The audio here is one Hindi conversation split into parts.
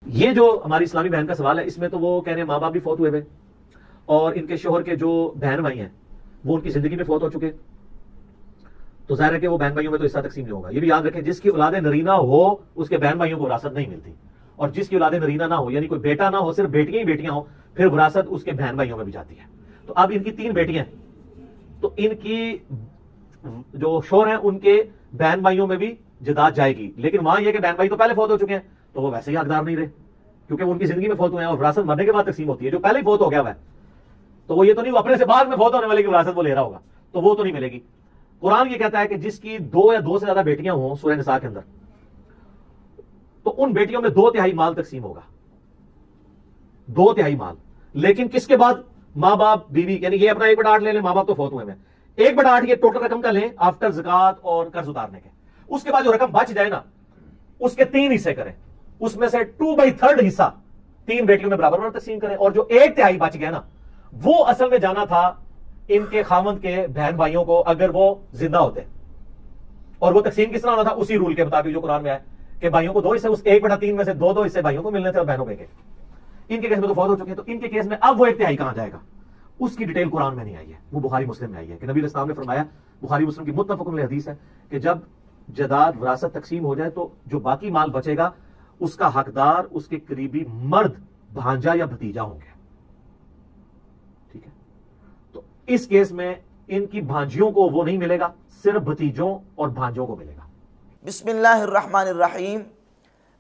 ये जो हमारी इस्लामी बहन का सवाल है, इसमें तो वो कह रहे हैं माँ बाप भी फौत हुए हुए और इनके शोहर के जो बहन भाई हैं वो उनकी जिंदगी में फौत हो चुके, तो जाहिर है कि वो बहन भाइयों में तो हिस्सा तकसीम नहीं होगा। ये भी याद रखें, जिसकी औलाद नरीना हो उसके बहन भाइयों को विरासत नहीं मिलती, और जिसकी औलाद नरीना ना हो, यानी कोई बेटा ना हो, सिर्फ बेटियां ही बेटियां हो, फिर विरासत उसके बहन भाइयों में भी जाती है। तो अब इनकी 3 बेटियां, तो इनकी जो शोहर हैं उनके बहन भाइयों में भी जदाद जाएगी, लेकिन वहां यह कि बहन भाई तो पहले फौत हो चुके हैं, तो वो वैसे ही हकदार नहीं रहे, क्योंकि वो उनकी जिंदगी में फौत हुए हैं और विरासत मरने के बाद तकसीम होती है। जो पहले ही फौत हो गया है तो वो ये तो नहीं अपने से बाद में फौत होने वाले की विरासत वो ले रहा होगा, तो वो तो नहीं मिलेगी। कुरान ये कहता है कि जिसकी 2 या 2 से ज्यादा बेटियां हों सूरह निसा के अंदर, तो उन बेटियों में 2/3 माल तकसीम होगा, 2/3 माल। लेकिन किसके बाद? माँ बाप बीवी, यानी ये अपना 1/8 ले लें, माँ बाप तो फौत हुए हैं, 1/8 ये टोटल रकम का लें आफ्टर ज़कात और कर्ज उतारने के। उसके बाद जो रकम बच जाए ना, उसके 3 हिस्से करें, उसमें से 2/3 हिस्सा 3 बेटियों में बराबर तकसीम करें, और जो 1/3 बच गया ना, वो असल में जाना था इनके खामंद के बहन भाइयों को अगर वो जिंदा होते। और वो तकसीम किस तरह होना था? उसी रूल के मुताबिक जो कुरान में है कि भाइयों को 2 हिस्से, उस 1/3 में से 2 हिस्से भाइयों को मिलने थे और बहनों के। इनके केस में तो फौत हो चुके हैं, तो इनके केस में अब वो 1/3 कहां जाएगा, उसकी डिटेल कुरान में नहीं आई है, वो बुखारी मुस्लिम में आई है कि नबी इस्लाम ने फरमाया, बुखारी मुस्लिम की मुत्तफ़क़ुन अलैह हदीस है कि जब जदाद विरासत तकसीम हो जाए तो जो बाकी माल बचेगा उसका हकदार उसके करीबी मर्द भांजा या भतीजा होंगे। ठीक है, तो इस केस में इनकी भांजियों को वो नहीं मिलेगा, सिर्फ भतीजों और भांजों को मिलेगा। बिस्मिल्लाहिर्रहमानिर्रहीम।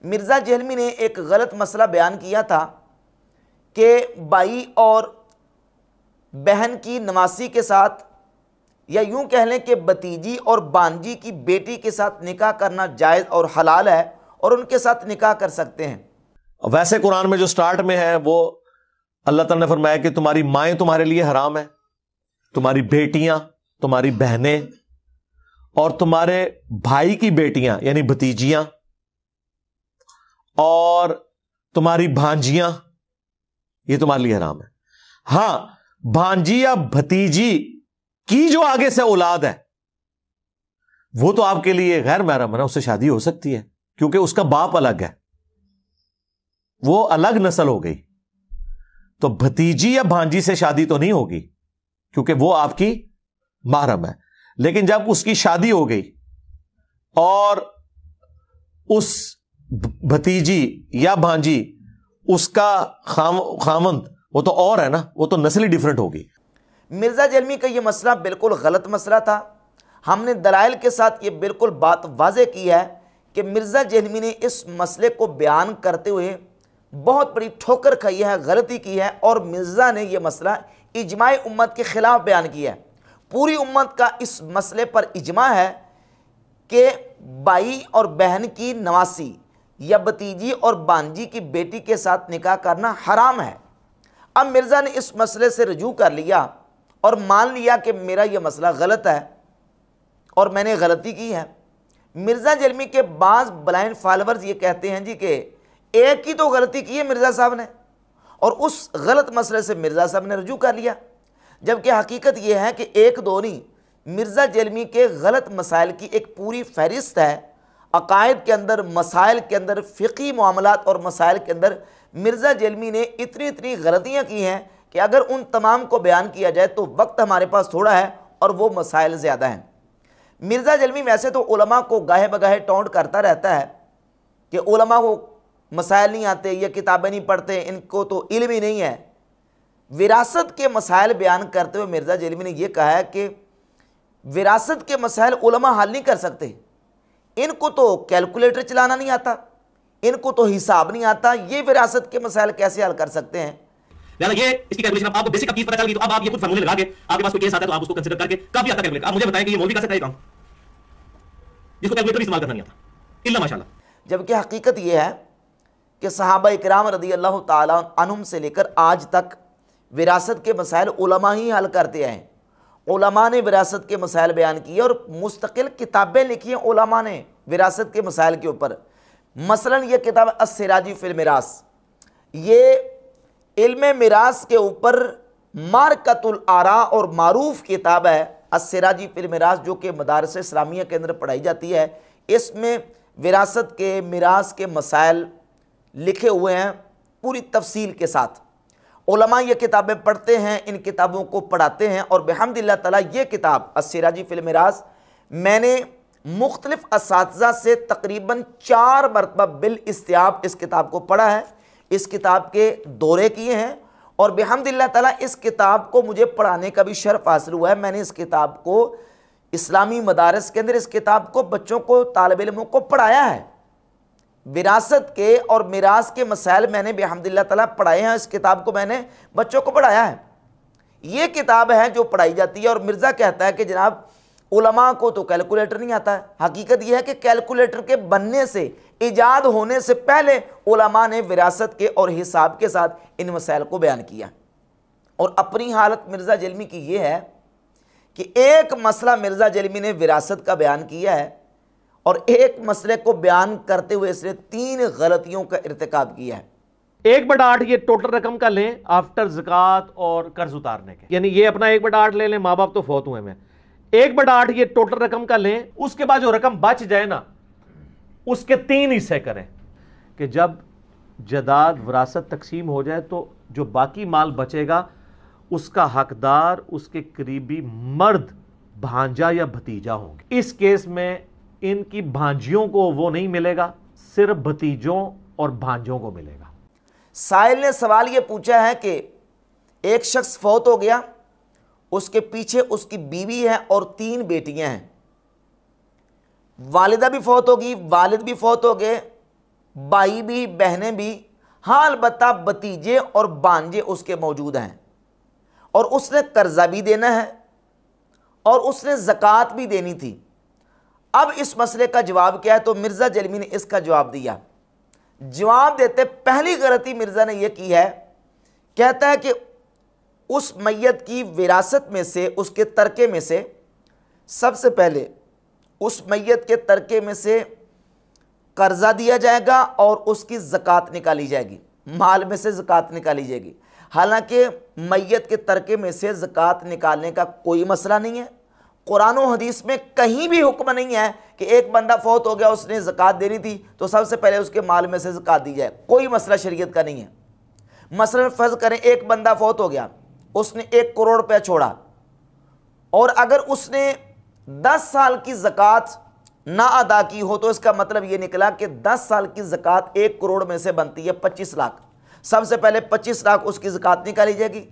मिर्ज़ा जहलमी ने एक गलत मसला बयान किया था कि भाई और बहन की नवासी के साथ, या यूं कह लें कि भतीजी और बांजी की बेटी के साथ निकाह करना जायज़ और हलाल है और उनके साथ निकाह कर सकते हैं। वैसे कुरान में जो स्टार्ट में है वो अल्लाह ताला ने फरमाया कि तुम्हारी माएँ तुम्हारे लिए हराम है, तुम्हारी बेटियां, तुम्हारी बहनें और तुम्हारे भाई की बेटियां यानी भतीजियां और तुम्हारी भांजियां, ये तुम्हारे लिए हराम है। हां, भांजी या भतीजी की जो आगे से औलाद है वो तो आपके लिए गैर महरम है ना, उससे शादी हो सकती है क्योंकि उसका बाप अलग है, वो अलग नस्ल हो गई। तो भतीजी या भांजी से शादी तो नहीं होगी क्योंकि वो आपकी महरम है। लेकिन जब उसकी शादी हो गई और उस भतीजी या भांजी उसका खामंद, वो तो और है ना, वो तो नस्ल ही डिफरेंट होगी। मिर्ज़ा जहलमी का ये मसला बिल्कुल गलत मसला था। हमने दलाइल के साथ ये बिल्कुल बात वाज़े की है कि मिर्ज़ा जहलमी ने इस मसले को बयान करते हुए बहुत बड़ी ठोकर खाई है, गलती की है, और मिर्ज़ा ने यह मसला इजमाए उम्मत के ख़िलाफ़ बयान किया है। पूरी उम्मत का इस मसले पर इजमा है कि भाई और बहन की नवासी या भतीजी और बांजी की बेटी के साथ निकाह करना हराम है। अब मिर्ज़ा ने इस मसले से रजू कर लिया और मान लिया कि मेरा यह मसला गलत है और मैंने गलती की है। मिर्ज़ा जहलमी के बाज़ ब्लाइंड फॉलोअर्स ये कहते हैं जी कि एक ही तो गलती की है मिर्ज़ा साहब ने, और उस गलत मसले से मिर्ज़ा साहब ने रजू कर लिया, जबकि हकीकत यह है कि एक दो नहीं, मिर्ज़ा जहलमी के गलत मसाइल की एक पूरी फहरिस्त है। अकायद के अंदर, मसाइल के अंदर, फ़िक़ी मामलात और मसाइल के अंदर मिर्ज़ा जहलमी ने इतनी इतनी गलतियाँ की हैं कि अगर उन तमाम को बयान किया जाए तो वक्त हमारे पास थोड़ा है और वो मसाइल ज़्यादा हैं। मिर्ज़ा जहलमी वैसे तो उलमा को गाहे बगाहे टोंट करता रहता है कि उलमा को मसाइल नहीं आते, ये किताबें नहीं पढ़ते, इनको तो इल्म ही नहीं है। विरासत के मसाइल बयान करते हुए मिर्ज़ा जहलमी ने यह कहा है कि विरासत के मसाइल उलमा हल नहीं कर सकते, इनको तो कैलकुलेटर चलाना नहीं आता, इनको तो हिसाब नहीं आता, ये विरासत के मसाइल कैसे हल कर सकते हैं। ये इसकी कैलकुलेशन आपको बेसिक चीज पता चल गई तो अब आप ये खुद फार्मूले लगा के आपके पास कोई केस आता है तो आप उसको कंसीडर करके काफी हद तक कैलकुलेट। आप मुझे बताएं कि ये मौलवी कर सकता है काम जिसको कैलकुलेटर इस्तेमाल करना नहीं आता, इल्ला माशाल्लाह। जबकि हकीकत यह है कि सहाबा इकराम रज़ी अल्लाह ताला अन्हुम से लेकर आज तक विरासत के मसाइल उलमा ही हल करते आए। उलमा ने विरासत के मसाइल बयान किए और मुस्तकिल किताबें लिखी हैं उलमा ने विरासत के मसाइल के ऊपर। मसलन ये किताब अस्सिराजी फिल मिरास, ये इल्म मिरास के ऊपर मारकतुल आरा और मारूफ किताब है अस्सिराजी फिल मिरास, जो कि मदारस इस्लामिया के अंदर पढ़ाई जाती है। इसमें विरासत के, मिरास के मसाइल लिखे हुए हैं पूरी तफसील के साथ। उलमा ये किताबें पढ़ते हैं, इन किताबों को पढ़ाते हैं, और बिहम्दिल्लाह ताला ये किताब अस्सिराजी फिल मिराज मैंने मुख्तलिफ असातिज़ा से तकरीबन 4 मरतबा बिल इस्तियाब इस किताब को पढ़ा है, इस किताब के दौरे किए हैं, और बिहम्दिल्लाह ताला इस किताब को मुझे पढ़ाने का भी शर्फ हासिल हुआ है। मैंने इस किताब को इस्लामी मदारस के अंदर इस किताब को बच्चों को, तालिब इल्मों को पढ़ाया है। विरासत के और मिरास के मसाइल मैंने बिहम्दिल्लाह ताला पढ़ाए हैं, इस किताब को मैंने बच्चों को पढ़ाया है। ये किताब है जो पढ़ाई जाती है, और मिर्ज़ा कहता है कि जनाब उलमा को तो कैलकुलेटर नहीं आता है। हकीकत यह है कि कैलकुलेटर के बनने से, इजाद होने से पहले उलमा ने विरासत के और हिसाब के साथ इन मसाइल को बयान किया। और अपनी हालत मिर्ज़ा जलमी की यह है कि एक मसला मिर्ज़ा जलमी ने विरासत का बयान किया है, और एक मसले को बयान करते हुए इसने 3 गलतियों का इर्तिकाब किया है। 1/8 ये टोटल रकम का लें आफ्टर ज़कात और कर्ज उतारने के, यानी ये अपना 1/8 ले लें, माँ बाप तो फौत हुए हैं, 1/8 ये टोटल रकम का लें। उसके बाद जो रकम बच जाए ना, उसके 3 हिस्से करें कि जब जदाद विरासत तकसीम हो जाए तो जो बाकी माल बचेगा उसका हकदार उसके करीबी मर्द भांजा या भतीजा होंगे। इस केस में इनकी भांजियों को वो नहीं मिलेगा, सिर्फ भतीजों और भांजों को मिलेगा। साहिल ने सवाल ये पूछा है कि एक शख्स फौत हो गया, उसके पीछे उसकी बीवी है और 3 बेटियां हैं, वालिदा भी फौत होगी, वालिद भी फौत हो गए, भाई भी, बहनें भी, हाँ अलबत्ता भतीजे और भांजे उसके मौजूद हैं, और उसने कर्जा भी देना है और उसने ज़कात भी देनी थी। अब इस मसले का जवाब क्या है? तो मिर्ज़ा जलमी ने इसका जवाब दिया। जवाब देते पहली गलती मिर्ज़ा ने यह की है, कहता है कि उस मैयत की विरासत में से, उसके तरके में से, सबसे पहले उस मैयत के तरके में से कर्जा दिया जाएगा और उसकी ज़कात निकाली जाएगी, माल में से ज़कात निकाली जाएगी। हालांकि मैयत के तरके में से ज़कात निकालने का कोई मसला नहीं है, कुरान और हदीस में कहीं भी हुक्म नहीं है कि एक बंदा फौत हो गया, उसने ज़कात देनी थी तो सबसे पहले उसके माल में से ज़कात दी जाए, कोई मसला शरीयत का नहीं है। मसलन फ़र्ज़ करें एक बंदा फौत हो गया, उसने 1 करोड़ रुपया छोड़ा, और अगर उसने 10 साल की ज़कात ना अदा की हो तो इसका मतलब ये निकला कि 10 साल की ज़कात 1 करोड़ में से बनती है 25 लाख। सबसे पहले 25 लाख उसकी ज़कात निकाली जाएगी।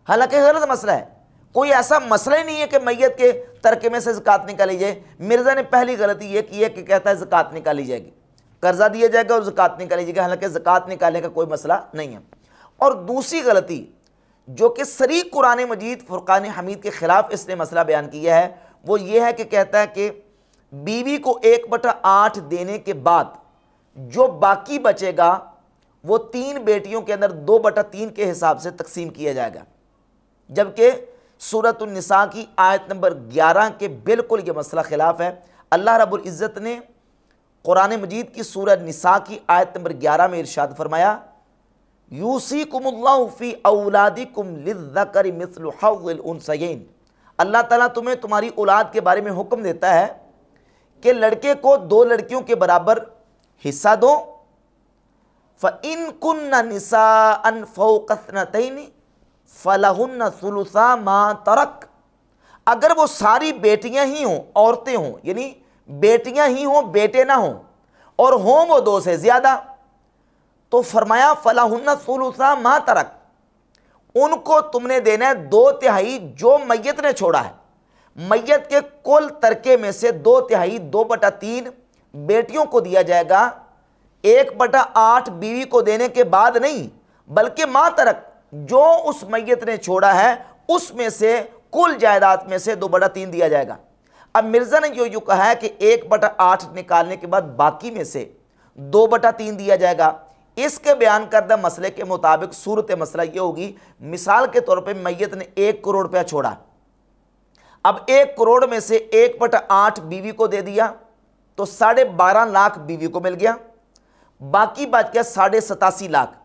हालांकि गलत मसला है, कोई ऐसा मसला ही नहीं है कि मैयत के तरके में से ज़कात निकाली जाए। मिर्ज़ा ने पहली गलती ये की है कि कहता है ज़कात निकाली जाएगी, कर्जा दिया जाएगा और ज़कात निकाली जाएगी, हालांकि ज़कात निकालने का कोई मसला नहीं है। और दूसरी गलती जो कि सरी कुरान मजीद फुरकान हमीद के ख़िलाफ़ इसने मसला बयान किया है, वो ये है कि कहता है कि बीवी को 1/8 देने के बाद जो बाकी बचेगा वो 3 बेटियों के अंदर 2/3 के हिसाब से तकसीम किया जाएगा, जबकि सूरतुन निसा की आयत नंबर 11 के बिल्कुल ये मसला खिलाफ है। अल्लाह रब्बुल इज़्ज़त ने कुरान मजीद की सूरत निसा की आयत नंबर 11 में इरशाद फरमाया, यूसीकुमुल्लाहु फी औलादिकुम लिज़्ज़करि मिस्लु हज़्ज़िल उन्सयैन। अल्लाह ताला तुम्हें तुम्हारी औलाद के बारे में हुक्म देता है कि लड़के को 2 लड़कियों के बराबर हिस्सा दो। फ़इन कुन्ना निसाअन फ़ौक़ इस्नतैनि फ़लहुन्ना सुलुसा मा तरक। अगर वो सारी बेटियां ही हों, औरतें हों, यानी बेटियां ही हों, बेटे ना हों, और हों वो 2 से ज़्यादा, तो फरमाया फ़लहुन्ना सुलुसा मा तरक, उनको तुमने देना है 2/3 जो मैयत ने छोड़ा है। मैयत के कुल तरके में से 2/3 2/3 बेटियों को दिया जाएगा, 1/8 बीवी को देने के बाद नहीं, बल्कि माँ तरक जो उस मैयत ने छोड़ा है उसमें से कुल जायदाद में से 2/3 दिया जाएगा। अब मिर्ज़ा ने जो कहा है कि 1/8 निकालने के बाद बाकी में से 2/3 दिया जाएगा, इसके बयान करदा मसले के मुताबिक सूरत मसला ये होगी, मिसाल के तौर पे मैयत ने 1 करोड़ रुपया छोड़ा, अब 1 करोड़ में से 1/8 बीवी को दे दिया तो 12.5 लाख बीवी को मिल गया, बाकी बच गया 87.5 लाख।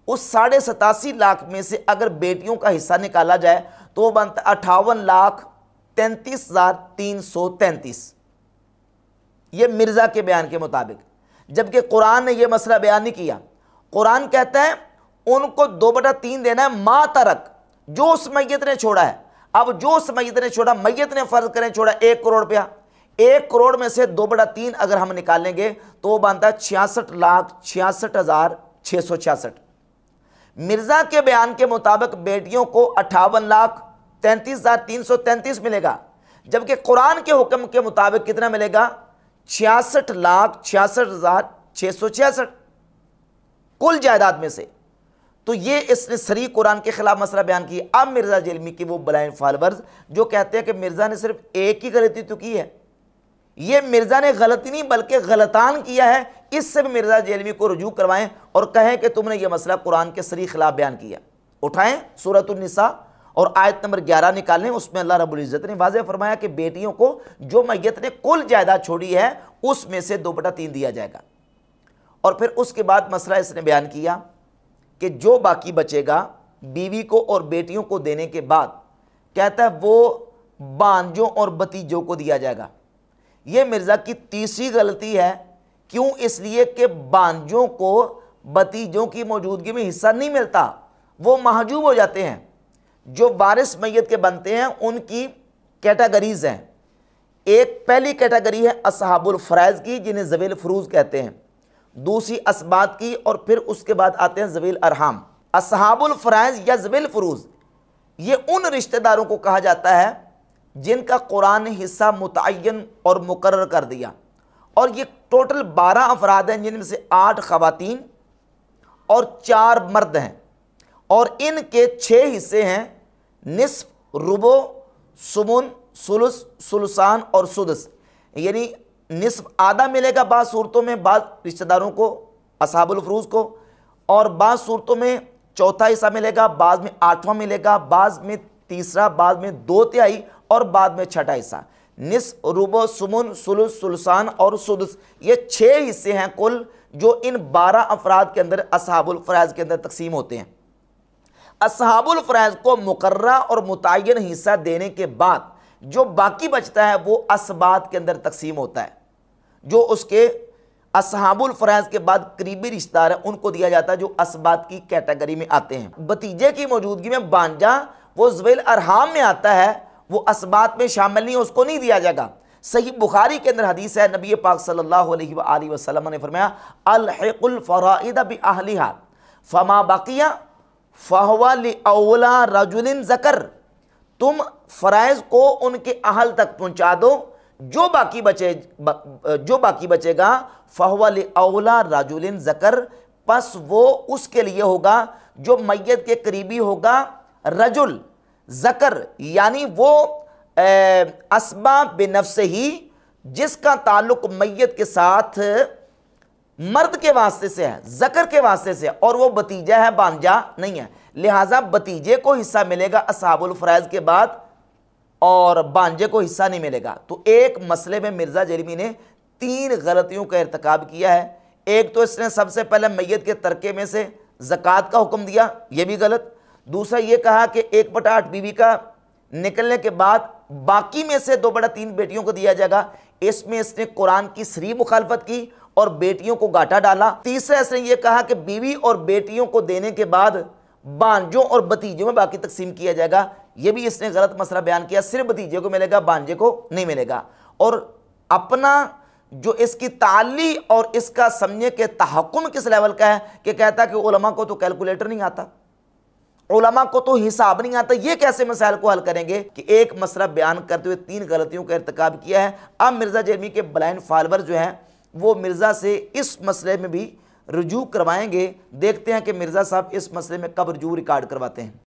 उस 87.5 लाख में से अगर बेटियों का हिस्सा निकाला जाए तो वो बनता 58,33,333, ये मिर्ज़ा के बयान के मुताबिक, जबकि कुरान ने यह मसला बयान नहीं किया। कुरान कहता है उनको 2/3 देना है मा तरक, जो उस मैयत ने छोड़ा है। अब जो उस मैयत ने छोड़ा, मैयत ने फर्ज करें छोड़ा 1 करोड़ रुपया, 1 करोड़ में से 2/3 अगर हम निकालेंगे तो वो बनता है 66,66,666। मिर्जा के बयान के मुताबिक बेटियों को 58,33,333 मिलेगा, जबकि कुरान के हुक्म के मुताबिक कितना मिलेगा? 66,66,666 कुल जायदाद में से। तो ये इसने सरी कुरान के खिलाफ मसला बयान किया। अब मिर्जा जेलमी की वो ब्लाइंड फॉलोअर्स जो कहते हैं कि मिर्जा ने सिर्फ एक ही गलती तो की है, ये मिर्जा ने गलती नहीं बल्कि गलतान किया है, इससे भी मिर्जा जेलमी को रुजू करवाएं और कहें कि तुमने ये मसला कुरान के सरी खिलाफ बयान किया। उठाएं सूरत निसा और आयत नंबर 11 निकालें, उसमें अल्लाह रब्बुल इज़्ज़त ने वाज़ेह फरमाया कि बेटियों को जो मैयत ने कुल जायदाद छोड़ी है उसमें से 2/3 दिया जाएगा। और फिर उसके बाद मसला इसने बयान किया कि जो बाकी बचेगा बीवी को और बेटियों को देने के बाद, कहता है वो बांजों और भतीजों को दिया जाएगा। ये मिर्ज़ा की तीसरी गलती है। क्यों? इसलिए कि बांजों को भतीजों की मौजूदगी में हिस्सा नहीं मिलता, वो महजूब हो जाते हैं। जो वारिस मैयत के बनते हैं उनकी कैटेगरीज हैं। एक पहली कैटेगरी है असहाबुल फ़राइज़ की, जिन्हें ज़वील फ़ुरूज़ कहते हैं, दूसरी असबात की, और फिर उसके बाद आते हैं ज़वील अरहाम। असहाबुल फ़राइज़ या ज़वील फ़ुरूज़ ये उन रिश्तेदारों को कहा जाता है जिनका कुरान ने हिस्सा मुतअय्यन और मुकर्रर कर दिया, और ये टोटल 12 अफराद हैं, जिनमें से 8 ख़वातीन और 4 मर्द हैं, और इनके 6 हिस्से हैं, निस्फ, रुबो, सुमुन, सुलुस, सुलसान और सुदस। यानी निस्फ आधा मिलेगा बाज़ सूरतों में बाज़ रिश्तेदारों को, असहाबुल फ़ुरूज़ को, और बाज़ सूरतों में चौथा हिस्सा मिलेगा, बाज़ में 8वां मिलेगा, बाज़ में तीसरा, बाज़ में 2/3 और बाद में 6ठा हिस्सा। निस्फ, रुबो, सुमुन, सुलुस, सुलसान और सुदस, ये 6 हिस्से हैं कुल, जो इन 12 अफराद के अंदर असहाबुल फ़राइज़ के अंदर तकसीम होते हैं। असहाबुल फ़राइज़ को मुकर्ररा और मुतअय्यन हिस्सा देने के बाद जो बाकी बचता है वो असबात के अंदर तकसीम होता है। जो उसके असहाबुल फ़राइज़ के बाद करीबी रिश्तेदार हैं उनको दिया जाता है, जो असबात की कैटेगरी में आते हैं। भतीजे की मौजूदगी में बांजा वो ज़वील अरहाम में आता है, वो असबात में शामिल नहीं, उसको नहीं दिया जाएगा। सही बुखारी के अंदर हदीस है, नबी पाक सल्लल्लाहु अलैहि वसल्लम ने फरमाया अलहिकुल फ़राइद बिअहलिहा फमा बकिया फहुवा लिअौला रजुलिन ज़कर। तुम फ़राइज़ को उनके अहल तक पहुंचा दो, जो बाकी बचेगा फहुवा लिअौला रजुलिन ज़कर, बस वो उसके लिए होगा जो मैयत के करीबी होगा, रजुल ज़कर, यानी वो असबा बिनफ्से ही, जिसका ताल्लुक मैयत के साथ मर्द के वास्ते से है, ज़कर के वास्ते से, और वो भतीजा है, बांजा नहीं है। लिहाजा भतीजे को हिस्सा मिलेगा असहाबुल फ़राइज़ के बाद और बांजे को हिस्सा नहीं मिलेगा। तो एक मसले में मिर्ज़ा जेलमी ने 3 गलतियों का इर्तिकाब किया है। एक तो इसने सबसे पहले मैयत के तरके में से ज़कात का हुक्म दिया, यह भी गलत। दूसरा ये कहा कि 1/8 बीवी का निकलने के बाद बाकी में से 2/3 बेटियों को दिया जाएगा, इसमें इसने कुरान की सरी मुखालफत की और बेटियों को घाटा डाला। तीसरा इसने ये कहा कि बीवी और बेटियों को देने के बाद बांजों और भतीजों में बाकी तकसीम किया जाएगा, यह भी इसने गलत मसला बयान किया, सिर्फ भतीजे को मिलेगा, बांजे को नहीं मिलेगा। और अपना जो इसकी ताली और इसका समझने के तहक्कुम किस लेवल का है कि कहता है कि उलमा को तो कैलकुलेटर नहीं आता, उलमा को तो हिसाब नहीं आता, ये कैसे मसाइल को हल करेंगे कि एक मसला बयान करते हुए 3 गलतियों का इर्तिकाब किया है। अब मिर्ज़ा जेलमी के ब्लाइंड फॉलोअर जो हैं वो मिर्ज़ा से इस मसले में भी रुजू करवाएंगे। देखते हैं कि मिर्ज़ा साहब इस मसले में कब रुजू रिकॉर्ड करवाते हैं।